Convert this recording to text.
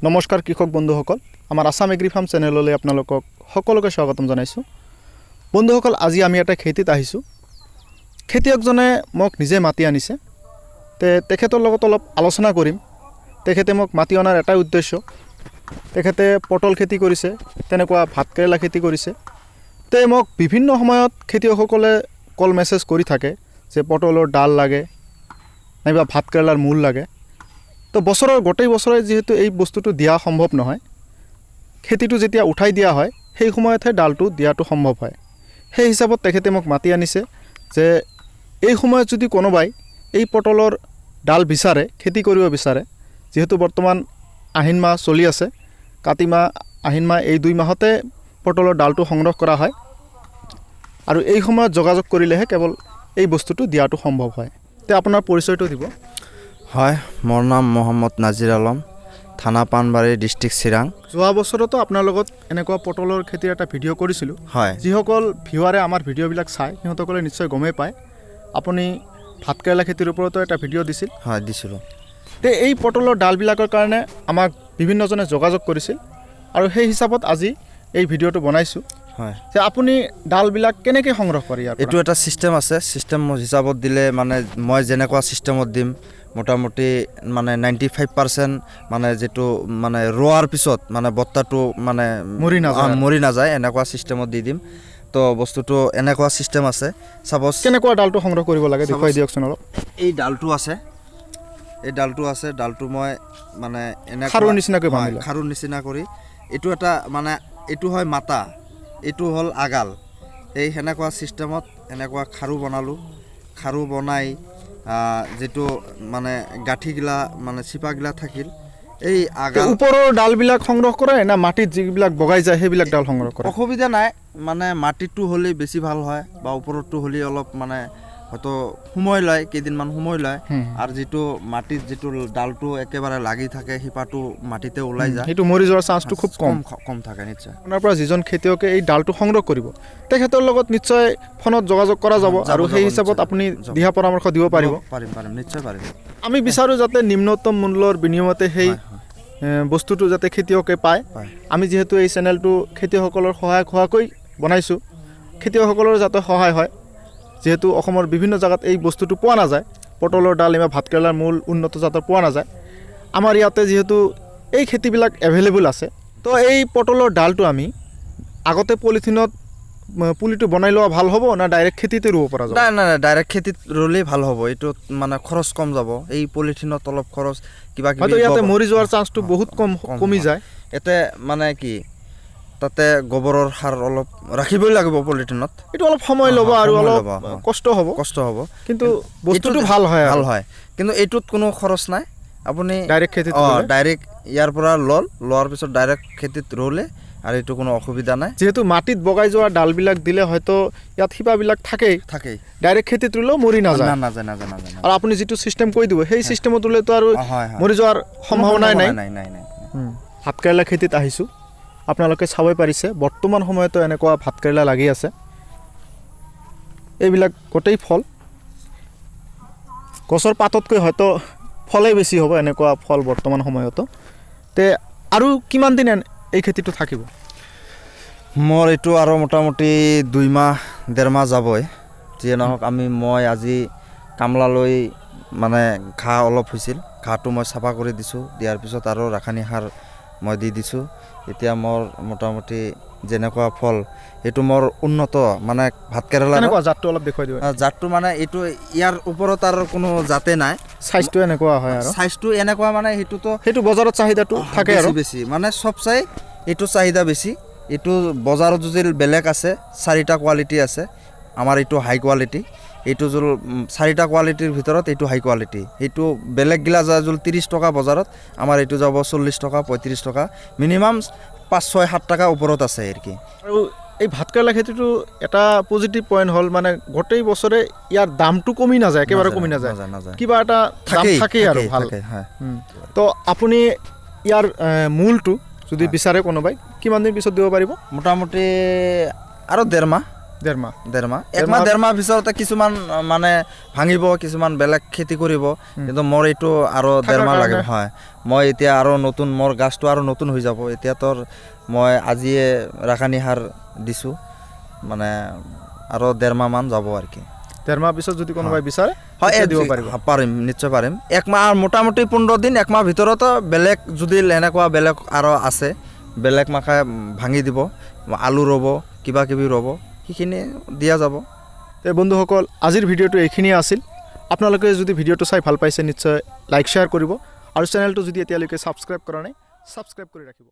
নমস্কাৰ কৃষক বন্ধুসকল, আমাৰ আসাম এগ্ৰি ফাৰ্ম চেনেললৈ আপোনালোকক সকলোকে স্বাগতম জনাইছোঁ। বন্ধুসকল, আজি আমি এটা খেতিত আহিছোঁ। খেতিয়কজনে মোক নিজে মাতি আনিছে, তেখেতৰ লগত অলপ আলোচনা কৰিম। তেখেতে মোক মাতি অনাৰ এটাই উদ্দেশ্য, তেখেতে পটল খেতি কৰিছে, তেনেকুৱা ভাতকেৰেলা খেতি কৰিছে। মোক বিভিন্ন সময়ত খেতিয়কসকলে কল মেছেজ কৰি থাকে যে পটলৰ ডাল লাগে নাইবা ভাতকেৰেলাৰ মূল লাগে। তো বছৰৰ গোটেই বছৰে যিহেতু এই বস্তুটো দিয়া সম্ভৱ নহয়, খেতিটো যেতিয়া উঠাই দিয়া হয় সেই সময়তহে ডালটো দিয়াটো সম্ভৱ হয়। সেই হিচাপত তেখেতে মোক মাতি আনিছে যে এই সময়ত যদি কোনোবাই এই পটলৰ ডাল বিচাৰে, খেতি কৰিব বিচাৰে, যিহেতু বৰ্তমান আহিন মাহ চলি আছে, কাতি মাহ আহিন মাহ এই 2 মাহতে পটলৰ ডালটো সংগ্ৰহ কৰা হয় আৰু এই সময়ত যোগাযোগ কৰিলেহে কেৱল এই বস্তুটো দিয়াটো সম্ভৱ হয়। আপোনাৰ পৰিচয়টো দিব। হয়, মোৰ নাম মোহাম্মদ নাজিৰ আলম, থানা পানবাৰী, ডিষ্ট্ৰিক্ট চিৰাং। যোৱা বছৰতো আপোনাৰ লগত এনেকুৱা পটলৰ খেতিৰ এটা ভিডিঅ' কৰিছিলোঁ। হয়, যিসকল ভিউৱাৰে আমাৰ ভিডিঅ'বিলাক চায় সিহঁতসকলে নিশ্চয় গমেই পায় আপুনি ভাতকেৰেলা খেতিৰ ওপৰতো এটা ভিডিঅ' দিছিল। হয়, দিছিলোঁ। এই পটলৰ ডালবিলাকৰ কাৰণে আমাক বিভিন্নজনে যোগাযোগ কৰিছিল আৰু সেই হিচাপত আজি এই ভিডিঅ'টো বনাইছোঁ। হয়, যে আপুনি ডালবিলাক কেনেকৈ সংগ্ৰহ কৰে? এইটো এটা ছিষ্টেম আছে। ছিষ্টেম হিচাপত দিলে মানে মই যেনেকুৱা ছিষ্টেমত দিম, মোটামুটি মানে 95% মানে যিটো মানে ৰোৱাৰ পিছত মানে বত্তাটো মানে মৰি নাযায়, এনেকুৱা ছিষ্টেমত দি দিম। তো বস্তুটো এনেকুৱা ছিষ্টেম আছে। চাপ'জ কেনেকুৱা ডালটো সংগ্ৰহ কৰিব লাগে দেখুৱাই দিয়কচোন অলপ। এই ডালটো আছে, ডালটো মই মানে এনেকুৱা খাৰুৰ নিচিনাকৈ বান্ধিলোঁ, খাৰুৰ নিচিনা কৰি। এইটো এটা মানে এইটো হয় মাতা, এইটো হ'ল আগাল। এই সেনেকুৱা ছিষ্টেমত এনেকুৱা খাৰু বনালোঁ। খাৰু বনাই যিটো মানে গাঁঠিগিলা মানে চিপাগিলা থাকিল, এই আগাল ওপৰৰ ডালবিলাক সংগ্ৰহ কৰে না মাটিত যিবিলাক বগাই যায় সেইবিলাক ডাল সংগ্ৰহ কৰে? অসুবিধা নাই, মানে মাটিটো হ'লে বেছি ভাল হয় বা ওপৰতো হ'লে অলপ মানে হয়তো সময় লয়, কেইদিনমান সময় লয়। আৰু যিটো মাটিত যিটো ডালটো একেবাৰে লাগি থাকে, শিপাটো মাটিতে ওলাই যায়, সেইটো মৰি যোৱাৰ চান্সটো খুব কম থাকে। নিশ্চয় আপোনাৰ পৰা যিজন খেতিয়কে এই ডালটো সংগ্ৰহ কৰিব তেখেতৰ লগত নিশ্চয় ফোনত যোগাযোগ কৰা যাব আৰু সেই হিচাপত আপুনি দিহা পৰামৰ্শ দিব পাৰিব? পাৰিম, নিশ্চয় পাৰিম। আমি বিচাৰোঁ যাতে নিম্নতম মূল্যৰ বিনিময়তে সেই বস্তুটো যাতে খেতিয়কে পায়। আমি যিহেতু এই চেনেলটো খেতিয়কসকলৰ সহায়ক হোৱাকৈ বনাইছোঁ, খেতিয়কসকলৰ যাতে সহায় হয়। যিহেতু অসমৰ বিভিন্ন জেগাত এই বস্তুটো পোৱা নাযায়, পটলৰ ডাল বা ভাতকেৰেলাৰ মূল উন্নত জাতৰ পোৱা নাযায়। আমাৰ ইয়াতে যিহেতু এই খেতিবিলাক এভেইলেবল আছে, তো এই পটলৰ ডালটো আমি আগতে পলিথিনত পুলিটো বনাই লোৱা ভাল হ'ব না ডাইৰেক্ট খেতিতে ৰুব পৰা যাব? নাই, ডাইৰেক্ট খেতিত ৰুলেই ভাল হ'ব। এইটোত মানে খৰচ কম যাব। এই পলিথিনত অলপ খৰচ কিবা কিবি, ইয়াতে মৰি যোৱাৰ চান্সটো বহুত কমি যায়। ইয়াতে মানে কি, তাতে গোবৰৰ সাৰ অলপ ৰাখিবই লাগিব পলিথিনত। এইটো অলপ সময় ল'ব আৰু অলপ কষ্ট হ'ব, কিন্তু বস্তুটো ভাল হয়। কিন্তু এইটোত কোনো খৰচ নাই। আপুনি ডাইৰেক্ট খেতিত ডাইৰেক্ট ইয়াৰ পৰা লোৱাৰ পিছত ডাইৰেক্ট খেতিত ৰুলে আৰু এইটো কোনো অসুবিধা নাই। যিহেতু মাটিত বগাই যোৱা ডালবিলাক দিলে হয়তো ইয়াত শিপাবিলাক থাকেই, ডাইৰেক্ট খেতিত ৰুলেও মৰি নাযায়। আৰু আপুনি যিটো ছিষ্টেম কৈ দিব সেই ছিষ্টেমত ৰুলেতো আৰু মৰি যোৱাৰ সম্ভাৱনাই নাই। ভাতকেৰেলা খেতিত আহিছোঁ, আপোনালোকে চাবই পাৰিছে বৰ্তমান সময়তো এনেকুৱা ভাতকেৰেলা লাগি আছে। এইবিলাক গোটেই ফল, গছৰ পাততকৈ হয়তো ফলেই বেছি হ'ব এনেকুৱা ফল বৰ্তমান সময়তো। আৰু কিমান দিন এই খেতিটো থাকিব? মোৰ এইটো আৰু মোটামুটি 2 মাহ 1.5 মাহ যাবই। যিয়ে নহওক, মই আজি কামলা লৈ মানে ঘাঁহ অলপ হৈছিল, ঘাঁহটো মই চাফা কৰি দিছোঁ। দিয়াৰ পিছত আৰু ৰাসায়নিক সাৰ মই দি দিছোঁ। এতিয়া মোৰ মোটামুটি যেনেকুৱা ফল, এইটো মোৰ উন্নত মানে ভাতকেৰেলা জাতটো অলপ দেখুৱাই দিব। জাতটো মানে এইটো ইয়াৰ ওপৰত আৰু কোনো জাতে নাই। চাইজটো এনেকুৱা হয় আৰু চাইজটো এনেকুৱা মানে সেইটো বজাৰত চাহিদাটো থাকে আৰু বেছি মানে চব চাই এইটো চাহিদা বেছি। এইটো বজাৰত যদি বেলেগ আছে, 4টা কোৱালিটি আছে। আমাৰ এইটো হাই কোৱালিটি। এইটো যদি 4টা কোৱালিটিৰ ভিতৰত এইটো হাই কোৱালিটি। এইটো বেলেগগিলা যায় যদি 30 টকা বজাৰত, আমাৰ এইটো যাব 40 টকা 35 টকা, মিনিমাম 5, 6, 7 টকা ওপৰত আছে আৰু কি। আৰু এই ভাতকেৰেলা খেতিটো এটা পজিটিভ পইণ্ট হ'ল মানে গোটেই বছৰে ইয়াৰ দামটো কমি নাযায়, একেবাৰে কমি নাযায়, কিবা এটা থাকেই আৰু ভাল। তো আপুনি ইয়াৰ মূলটো যদি বিচাৰে কোনোবাই কিমান দিন পিছত দিব পাৰিব? মোটামুটি আৰু 1.5 মাহ। ডেৰ মাহ ডেৰ মাহ পিছতে কিছুমান মানে ভাঙিব, কিছুমান বেলেগ খেতি কৰিব, কিন্তু মোৰ এইটো আৰু ডেৰ মাহ লাগিব। হয়, মই এতিয়া আৰু নতুন মোৰ গাছটো আৰু নতুন হৈ যাব। এতিয়া তোৰ মই আজিয়ে ৰাসায়নিক সাৰ দিছোঁ, মানে আৰু ডেৰ মাহ মান যাব আৰু কি। ডেৰ মাহ পিছত যদি কোনোবাই বিচাৰে হয় দিব পাৰিব। পাৰিম, নিশ্চয় পাৰিম। এক মাহ মোটামুটি 15 দিন, এক মাহ ভিতৰতো বেলেগ যদি এনেকুৱা বেলেগ আৰু আছে, বেলেগ মাখাই ভাঙি দিব, আলু ৰ'ব, কিবা কিবি ৰ'ব, সেইখিনি দিয়া যাব। এই বন্ধুসকল, আজিৰ ভিডিঅ'টো এইখিনিয়ে আছিল। আপোনালোকে যদি ভিডিঅ'টো চাই ভাল পাইছে নিশ্চয় লাইক শ্বেয়াৰ কৰিব, আৰু চেনেলটো যদি এতিয়ালৈকে ছাবস্ক্ৰাইব কৰা নাই ছাবস্ক্ৰাইব কৰি ৰাখিব।